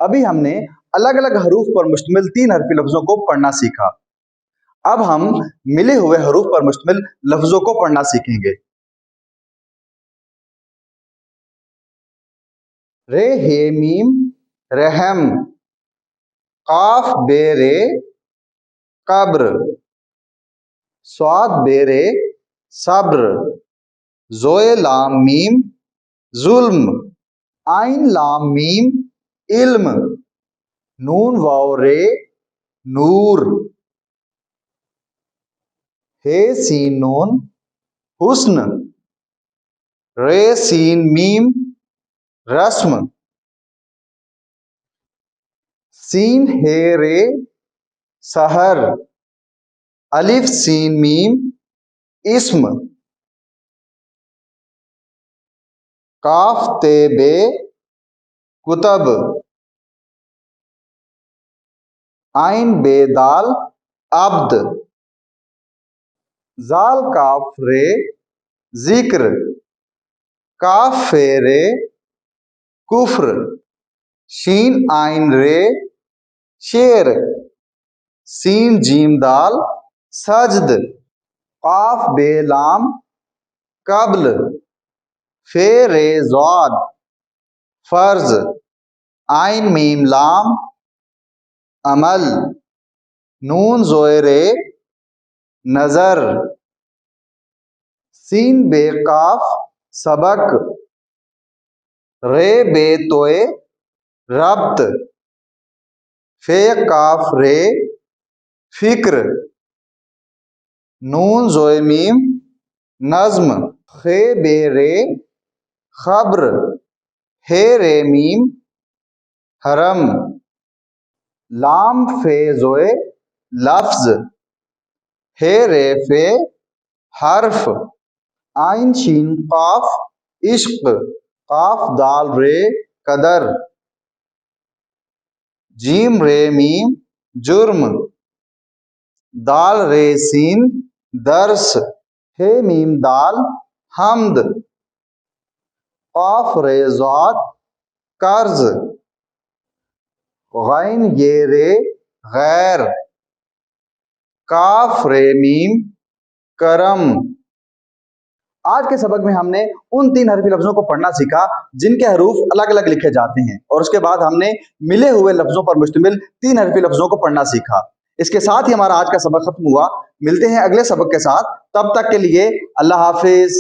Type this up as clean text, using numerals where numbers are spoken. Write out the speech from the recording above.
अभी हमने अलग अलग हरूफ पर मुश्तमिल 3 हरफी लफ्जों को पढ़ना सीखा। अब हम मिले हुए हरूफ पर मुश्तमिल लफ्जों को पढ़ना सीखेंगे। रे हे मीम रहम, काफ बेरे कब्र, स्वाद बेरे सब्र, जोए लाम मीम जुल्म, आइन लाम मीम इल्म, नून वाव रे नूर, हे सीन नून हुस्न, रे सीन मीम रस्म, सीन हे रे सहर, अलिफ सीन मीम इस्म, काफ ते बे कुतब, आइन बे दाल अब्द, जाल काफ रे जिक्र, काफ फे रे कुफ्र, शीन आइन रे शेर, सीन जीम दाल सजद, काफ बे लाम कब्ल, फे रे ज़ाद फर्ज, आइन मीम लाम अमल, नून जोए रे नजर, सीन बे काफ सबक, रे बे तोए रब्त, फे काफ रे फिक्र, नून जोए मीम नज्म, खे बे रे खब्र, हे रे मीम हरम, लाम फे जोए लफ्ज, हे रे फे हर्फ, आइन शीन काफ इश्क, काफ दाल रे कदर, जीम रे मीम जुर्म, दाल रे सीन दर्स, हे मीम दाल हमद, काफ रे ज़ाद कर्ज, गैन ये रे गैर, काफ रे मीम करम। आज के सबक में हमने उन 3 हरफी लफ्जों को पढ़ना सीखा जिनके हरूफ अलग अलग लिखे जाते हैं, और उसके बाद हमने मिले हुए लफ्जों पर मुश्तमिल 3 हरफी लफ्जों को पढ़ना सीखा। इसके साथ ही हमारा आज का सबक खत्म हुआ। मिलते हैं अगले सबक के साथ, तब तक के लिए अल्लाह हाफिज।